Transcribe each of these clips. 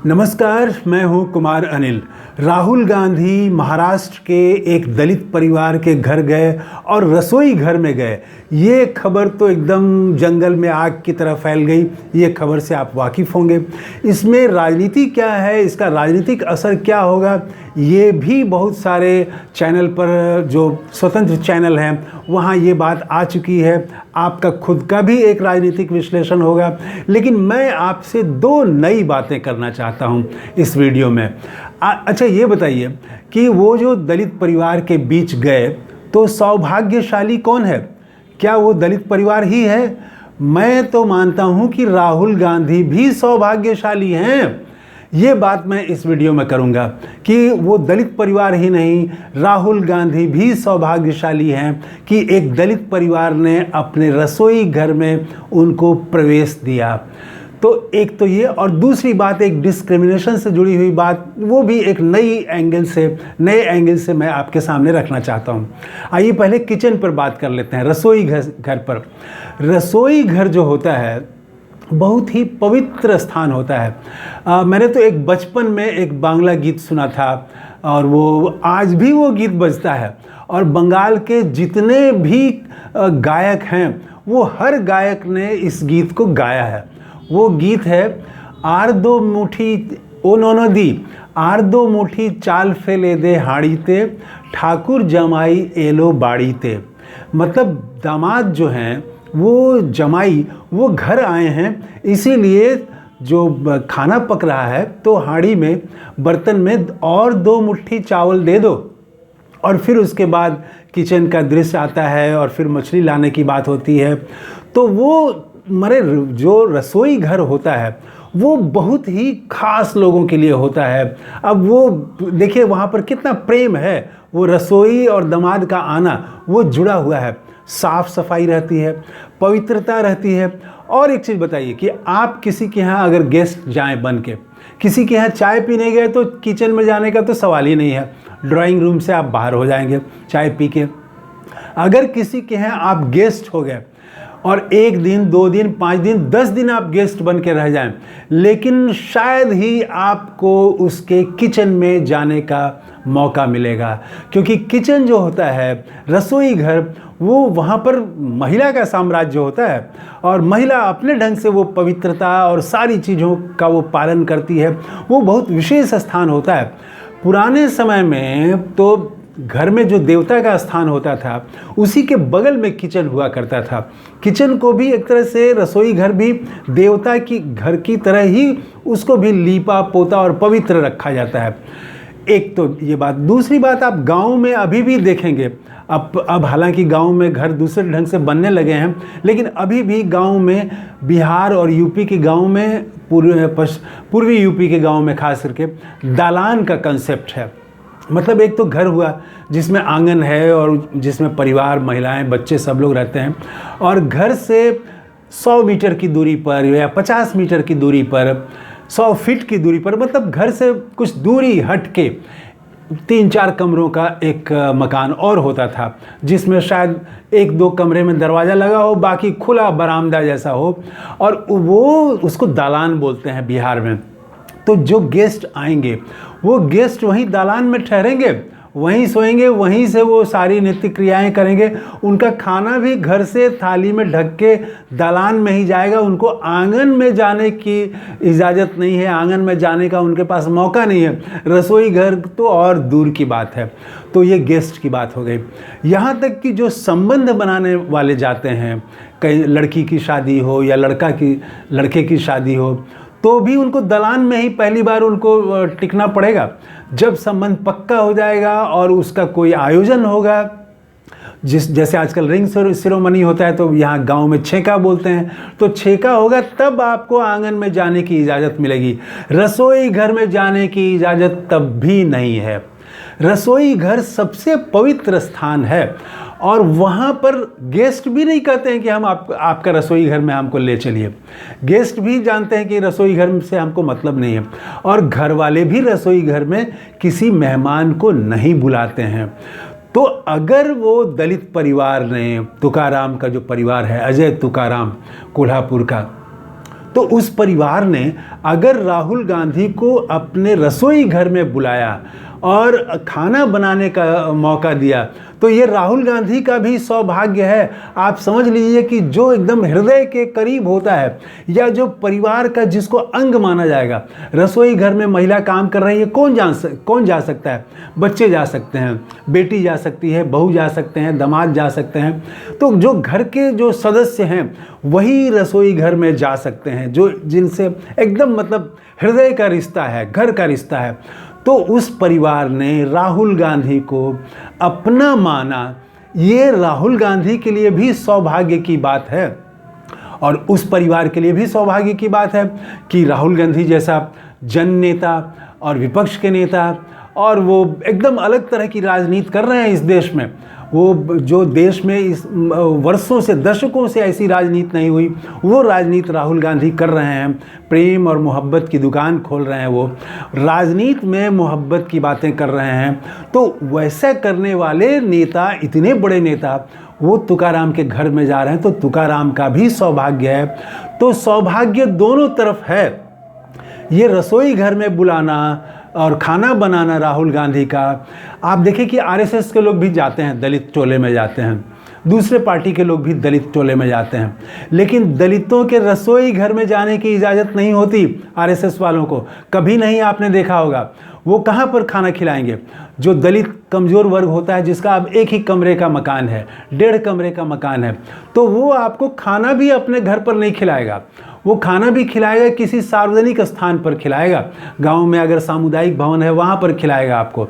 नमस्कार, मैं हूं कुमार अनिल। राहुल गांधी महाराष्ट्र के एक दलित परिवार के घर गए और रसोई घर में गए। ये खबर तो एकदम जंगल में आग की तरह फैल गई। ये खबर से आप वाकिफ़ होंगे। इसमें राजनीति क्या है, इसका राजनीतिक असर क्या होगा, ये भी बहुत सारे चैनल पर, जो स्वतंत्र चैनल हैं, वहाँ ये बात आ चुकी है। आपका खुद का भी एक राजनीतिक विश्लेषण होगा, लेकिन मैं आपसे दो नई बातें करना चाहता हूँ इस वीडियो में। अच्छा, ये बताइए कि वो जो दलित परिवार के बीच गए, तो सौभाग्यशाली कौन है? क्या वो दलित परिवार ही है? मैं तो मानता हूँ कि राहुल गांधी भी सौभाग्यशाली हैं। ये बात मैं इस वीडियो में करूंगा कि वो दलित परिवार ही नहीं, राहुल गांधी भी सौभाग्यशाली हैं कि एक दलित परिवार ने अपने रसोई घर में उनको प्रवेश दिया। तो एक तो ये, और दूसरी बात एक डिस्क्रिमिनेशन से जुड़ी हुई बात, वो भी एक नए एंगल से मैं आपके सामने रखना चाहता हूँ। आइए पहले किचन पर बात कर लेते हैं, रसोई घर पर। रसोई घर जो होता है बहुत ही पवित्र स्थान होता है। मैंने तो एक बचपन में एक बांग्ला गीत सुना था, और वो आज भी वो गीत बजता है। और बंगाल के जितने भी गायक हैं, वो हर गायक ने इस गीत को गाया है। वो गीत है, आर दो मुठी ओ नोनो दी, आर दो मुठी चाल फेले दे हाड़ीते, ठाकुर जमाई एलो बाड़ीते। मतलब दामाद जो हैं, वो जमाई, वो घर आए हैं, इसीलिए जो खाना पक रहा है तो हांडी में, बर्तन में और दो मुट्ठी चावल दे दो। और फिर उसके बाद किचन का दृश्य आता है और फिर मछली लाने की बात होती है। तो वो जो रसोई घर होता है वो बहुत ही खास लोगों के लिए होता है। अब वो देखिए वहाँ पर कितना प्रेम है, वो रसोई और दामाद का आना वो जुड़ा हुआ है। साफ सफाई रहती है, पवित्रता रहती है। और एक चीज़ बताइए कि आप किसी के यहाँ अगर गेस्ट जाएं बन के, किसी के यहाँ चाय पीने गए, तो किचन में जाने का तो सवाल ही नहीं है। ड्राइंग रूम से आप बाहर हो जाएंगे चाय पी के। अगर किसी के यहाँ आप गेस्ट हो गए और 1 दिन, 2 दिन, 5 दिन, 10 दिन आप गेस्ट बन के रह जाएं, लेकिन शायद ही आपको उसके किचन में जाने का मौका मिलेगा। क्योंकि किचन जो होता है, रसोई घर, वो वहाँ पर महिला का साम्राज्य होता है, और महिला अपने ढंग से वो पवित्रता और सारी चीज़ों का वो पालन करती है। वो बहुत विशेष स्थान होता है। पुराने समय में तो घर में जो देवता का स्थान होता था, उसी के बगल में किचन हुआ करता था। किचन को भी एक तरह से, रसोई घर भी देवता की घर की तरह ही उसको भी लीपा पोता और पवित्र रखा जाता है। एक तो ये बात। दूसरी बात, आप गांव में अभी भी देखेंगे, अब हालांकि गांव में घर दूसरे ढंग से बनने लगे हैं, लेकिन अभी भी गांव में, बिहार और यूपी के गांव में, पूर्वी यूपी के गांव में खास करके दालान का कंसेप्ट है। मतलब एक तो घर हुआ जिसमें आंगन है और जिसमें परिवार, महिलाएं, बच्चे सब लोग रहते हैं, और घर से 100 मीटर की दूरी पर या 50 मीटर की दूरी पर, 100 फीट की दूरी पर, मतलब घर से कुछ दूरी हट के 3-4 कमरों का एक मकान और होता था, जिसमें शायद 1-2 कमरे में दरवाज़ा लगा हो, बाकी खुला बरामदा जैसा हो, और वो उसको दालान बोलते हैं बिहार में। तो जो गेस्ट आएंगे, वो गेस्ट वहीं दालान में ठहरेंगे, वहीं सोएंगे, वहीं से वो सारी नित्य क्रियाएं करेंगे। उनका खाना भी घर से थाली में ढक के दालान में ही जाएगा। उनको आंगन में जाने की इजाज़त नहीं है, आंगन में जाने का उनके पास मौका नहीं है। रसोई घर तो और दूर की बात है। तो ये गेस्ट की बात हो गई। यहाँ तक कि जो संबंध बनाने वाले जाते हैं, कहीं लड़की की शादी हो या लड़के की शादी हो, तो भी उनको दलान में ही पहली बार उनको टिकना पड़ेगा। जब संबंध पक्का हो जाएगा और उसका कोई आयोजन होगा, जैसे आजकल रिंग सेरेमनी होता है, तो यहाँ गांव में छेका बोलते हैं, तो छेका होगा तब आपको आंगन में जाने की इजाज़त मिलेगी। रसोई घर में जाने की इजाज़त तब भी नहीं है। रसोई घर सबसे पवित्र स्थान है, और वहाँ पर गेस्ट भी नहीं कहते हैं कि हम आपका रसोई घर में हमको ले चलिए। गेस्ट भी जानते हैं कि रसोई घर से हमको मतलब नहीं है, और घर वाले भी रसोई घर में किसी मेहमान को नहीं बुलाते हैं। तो अगर वो दलित परिवार ने, तुकाराम का जो परिवार है, अजय तुकाराम कोल्हापुर का, तो उस परिवार ने अगर राहुल गांधी को अपने रसोई घर में बुलाया और खाना बनाने का मौका दिया, तो ये राहुल गांधी का भी सौभाग्य है। आप समझ लीजिए कि जो एकदम हृदय के करीब होता है या जो परिवार का जिसको अंग माना जाएगा, रसोई घर में महिला काम कर रही है, कौन जा सकता है? बच्चे जा सकते हैं, बेटी जा सकती है, बहू जा सकते हैं, दामाद जा सकते हैं। तो जो घर के जो सदस्य हैं वही रसोई घर में जा सकते हैं, जो जिनसे एकदम मतलब हृदय का रिश्ता है, घर का रिश्ता है। तो उस परिवार ने राहुल गांधी को अपना माना। ये राहुल गांधी के लिए भी सौभाग्य की बात है और उस परिवार के लिए भी सौभाग्य की बात है कि राहुल गांधी जैसा जन नेता और विपक्ष के नेता, और वो एकदम अलग तरह की राजनीति कर रहे हैं इस देश में। वो जो देश में इस वर्षों से, दशकों से ऐसी राजनीति नहीं हुई, वो राजनीति राहुल गांधी कर रहे हैं। प्रेम और मोहब्बत की दुकान खोल रहे हैं, वो राजनीति में मोहब्बत की बातें कर रहे हैं। तो वैसा करने वाले नेता, इतने बड़े नेता, वो तुकाराम के घर में जा रहे हैं, तो तुकाराम का भी सौभाग्य है। तो सौभाग्य दोनों तरफ है। ये रसोई घर में बुलाना और खाना बनाना राहुल गांधी का। आप देखें कि आरएसएस के लोग भी जाते हैं, दलित टोले में जाते हैं, दूसरे पार्टी के लोग भी दलित टोले में जाते हैं, लेकिन दलितों के रसोई घर में जाने की इजाज़त नहीं होती आरएसएस वालों को। कभी नहीं आपने देखा होगा। वो कहाँ पर खाना खिलाएंगे? जो दलित कमज़ोर वर्ग होता है, जिसका अब एक ही कमरे का मकान है, 1.5 कमरे का मकान है, तो वो आपको खाना भी अपने घर पर नहीं खिलाएगा। वो खाना भी खिलाएगा किसी सार्वजनिक स्थान पर खिलाएगा। गांव में अगर सामुदायिक भवन है वहाँ पर खिलाएगा आपको,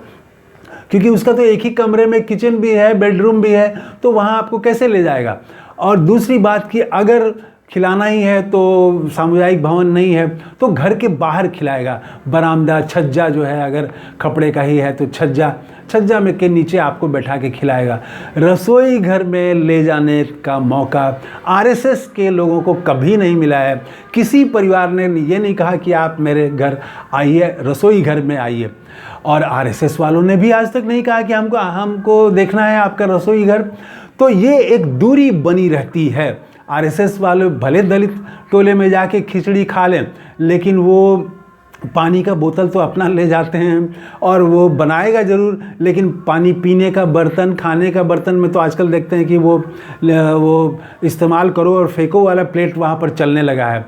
क्योंकि उसका तो एक ही कमरे में किचन भी है, बेडरूम भी है, तो वहाँ आपको कैसे ले जाएगा। और दूसरी बात कि अगर खिलाना ही है तो सामुदायिक भवन नहीं है तो घर के बाहर खिलाएगा। बरामदा, छज्जा जो है, अगर कपड़े का ही है तो छज्जा में के नीचे आपको बैठा के खिलाएगा। रसोई घर में ले जाने का मौका आरएसएस के लोगों को कभी नहीं मिला है। किसी परिवार ने ये नहीं कहा कि आप मेरे घर आइए, रसोई घर में आइए। और आरएसएस वालों ने भी आज तक नहीं कहा कि हमको देखना है आपका रसोई घर। तो ये एक दूरी बनी रहती है। आरएसएस वाले भले दलित टोले में जाके खिचड़ी खा लें, लेकिन वो पानी का बोतल तो अपना ले जाते हैं और वो बनाएगा ज़रूर, लेकिन पानी पीने का बर्तन, खाने का बर्तन में तो आजकल देखते हैं कि वो इस्तेमाल करो और फेंको वाला प्लेट वहाँ पर चलने लगा है।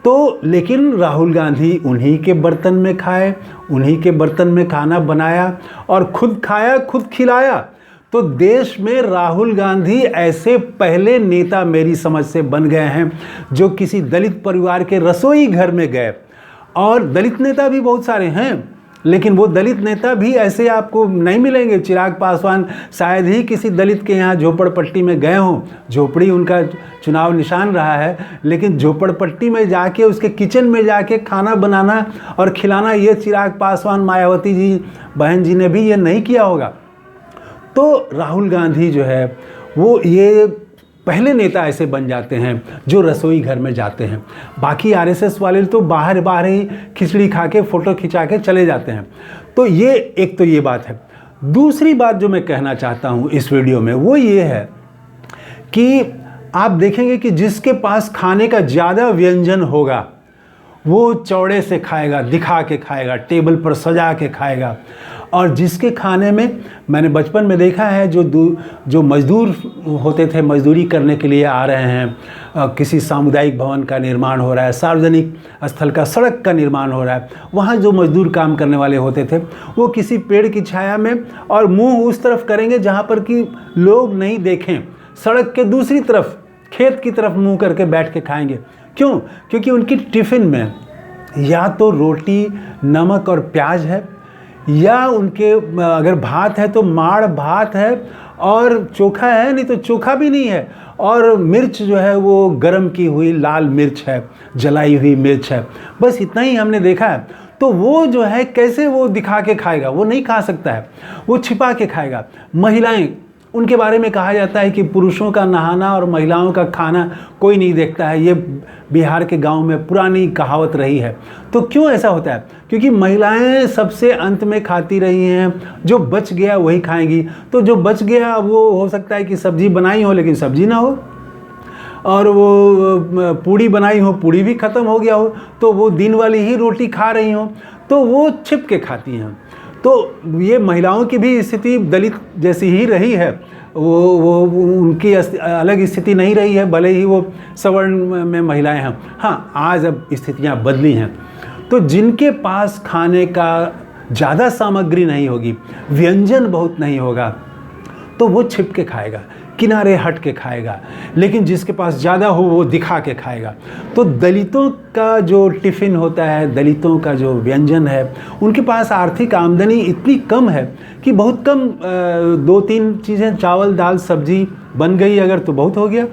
तो लेकिन राहुल गांधी उन्हीं के बर्तन में खाए, उन्हीं के बर्तन में खाना बनाया और खुद खाया, खुद खिलाया। तो देश में राहुल गांधी ऐसे पहले नेता मेरी समझ से बन गए हैं जो किसी दलित परिवार के रसोई घर में गए। और दलित नेता भी बहुत सारे हैं, लेकिन वो दलित नेता भी ऐसे आपको नहीं मिलेंगे। चिराग पासवान शायद ही किसी दलित के यहाँ झोपड़पट्टी में गए हों, झोपड़ी उनका चुनाव निशान रहा है, लेकिन झोपड़पट्टी में जाके उसके किचन में जाके खाना बनाना और खिलाना, ये चिराग पासवान, मायावती जी बहन जी ने भी ये नहीं किया होगा। तो राहुल गांधी जो है वो ये पहले नेता ऐसे बन जाते हैं जो रसोई घर में जाते हैं। बाकी आरएसएस वाले तो बाहर ही खिचड़ी खा के फ़ोटो खिंचा के चले जाते हैं। तो ये एक तो ये बात है। दूसरी बात जो मैं कहना चाहता हूँ इस वीडियो में वो ये है कि आप देखेंगे कि जिसके पास खाने का ज़्यादा व्यंजन होगा वो चौड़े से खाएगा, दिखा के खाएगा, टेबल पर सजा के खाएगा। और जिसके खाने में, मैंने बचपन में देखा है, जो मज़दूर होते थे, मज़दूरी करने के लिए आ रहे हैं, किसी सामुदायिक भवन का निर्माण हो रहा है, सार्वजनिक स्थल का, सड़क का निर्माण हो रहा है, वहाँ जो मज़दूर काम करने वाले होते थे वो किसी पेड़ की छाया में और मुंह उस तरफ करेंगे जहाँ पर कि लोग नहीं देखें, सड़क के दूसरी तरफ, खेत की तरफ मुँह करके बैठ के खाएंगे। क्यों? क्योंकि उनकी टिफ़िन में या तो रोटी, नमक और प्याज है, या उनके अगर भात है तो माड़ भात है और चोखा है, नहीं तो चोखा भी नहीं है, और मिर्च जो है वो गरम की हुई लाल मिर्च है, जलाई हुई मिर्च है। बस इतना ही हमने देखा है। तो वो जो है कैसे वो दिखा के खाएगा? वो नहीं खा सकता है, वो छिपा के खाएगा। महिलाएं, उनके बारे में कहा जाता है कि पुरुषों का नहाना और महिलाओं का खाना कोई नहीं देखता है। ये बिहार के गांव में पुरानी कहावत रही है। तो क्यों ऐसा होता है? क्योंकि महिलाएं सबसे अंत में खाती रही हैं, जो बच गया वही खाएंगी। तो जो बच गया वो हो सकता है कि सब्जी बनाई हो लेकिन सब्जी ना हो, और वो पूड़ी बनाई हो, पूड़ी भी ख़त्म हो गया हो, तो वो दिन वाली ही रोटी खा रही हो, तो वो छिप के खाती हैं। तो ये महिलाओं की भी स्थिति दलित जैसी ही रही है। वो उनकी अलग स्थिति नहीं रही है, भले ही वो सवर्ण में महिलाएं हैं। हाँ, आज अब स्थितियाँ बदली हैं। तो जिनके पास खाने का ज़्यादा सामग्री नहीं होगी, व्यंजन बहुत नहीं होगा, तो वो छिप के खाएगा, किनारे हट के खाएगा। लेकिन जिसके पास ज़्यादा हो वो दिखा के खाएगा। तो दलितों का जो टिफ़िन होता है, दलितों का जो व्यंजन है, उनके पास आर्थिक आमदनी इतनी कम है कि बहुत कम 2-3 चीज़ें, चावल दाल सब्जी बन गई अगर तो बहुत हो गया,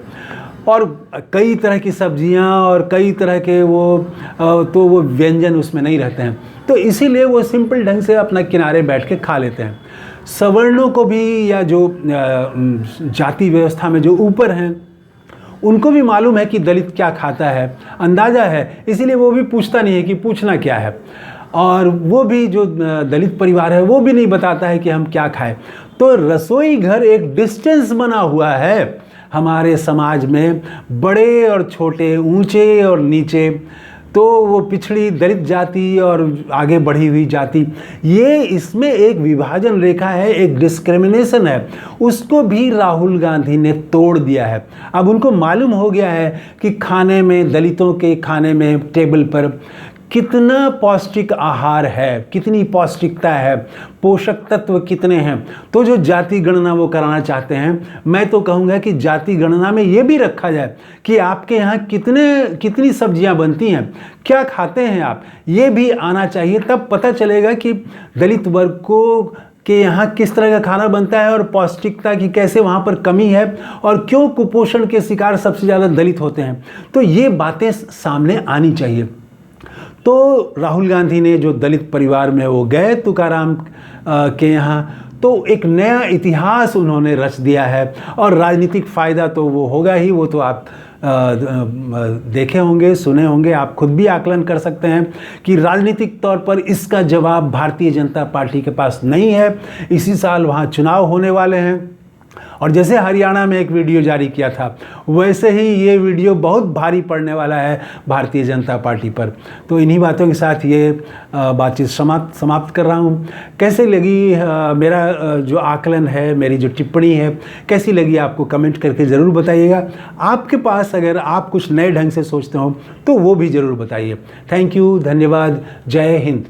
और कई तरह की सब्जियां और कई तरह के तो वो व्यंजन उसमें नहीं रहते हैं। तो इसीलिए वो सिंपल ढंग से अपना किनारे बैठ के खा लेते हैं। सवर्णों को भी, या जो जाति व्यवस्था में जो ऊपर हैं, उनको भी मालूम है कि दलित क्या खाता है, अंदाज़ा है, इसीलिए वो भी पूछता नहीं है कि पूछना क्या है। और वो भी जो दलित परिवार है वो भी नहीं बताता है कि हम क्या खाएं। तो रसोई घर एक डिस्टेंस बना हुआ है हमारे समाज में, बड़े और छोटे, ऊंचे और नीचे, तो वो पिछड़ी दलित जाति और आगे बढ़ी हुई जाति, ये इसमें एक विभाजन रेखा है, एक डिस्क्रिमिनेशन है। उसको भी राहुल गांधी ने तोड़ दिया है। अब उनको मालूम हो गया है कि खाने में, दलितों के खाने में, टेबल पर कितना पौष्टिक आहार है, कितनी पौष्टिकता है, पोषक तत्व कितने हैं। तो जो जाति गणना वो कराना चाहते हैं, मैं तो कहूँगा कि जाति गणना में ये भी रखा जाए कि आपके यहाँ कितनी सब्जियाँ बनती हैं, क्या खाते हैं आप, ये भी आना चाहिए। तब पता चलेगा कि दलित वर्ग को कि यहाँ किस तरह का खाना बनता है और पौष्टिकता की कैसे वहाँ पर कमी है, और क्यों कुपोषण के शिकार सबसे ज़्यादा दलित होते हैं। तो ये बातें सामने आनी चाहिए। तो राहुल गांधी ने जो दलित परिवार में वो गए तुकाराम के यहाँ, तो एक नया इतिहास उन्होंने रच दिया है। और राजनीतिक फ़ायदा तो वो होगा ही, वो तो आप देखे होंगे, सुने होंगे, आप खुद भी आकलन कर सकते हैं कि राजनीतिक तौर पर इसका जवाब भारतीय जनता पार्टी के पास नहीं है। इसी साल वहाँ चुनाव होने वाले हैं, और जैसे हरियाणा में एक वीडियो जारी किया था, वैसे ही ये वीडियो बहुत भारी पड़ने वाला है भारतीय जनता पार्टी पर। तो इन्हीं बातों के साथ ये बातचीत समाप्त कर रहा हूँ। कैसे लगी मेरा जो आकलन है, मेरी जो टिप्पणी है, कैसी लगी आपको कमेंट करके ज़रूर बताइएगा। आपके पास अगर आप कुछ नए ढंग से सोचते हो तो वो भी ज़रूर बताइए। थैंक यू, धन्यवाद, जय हिंद।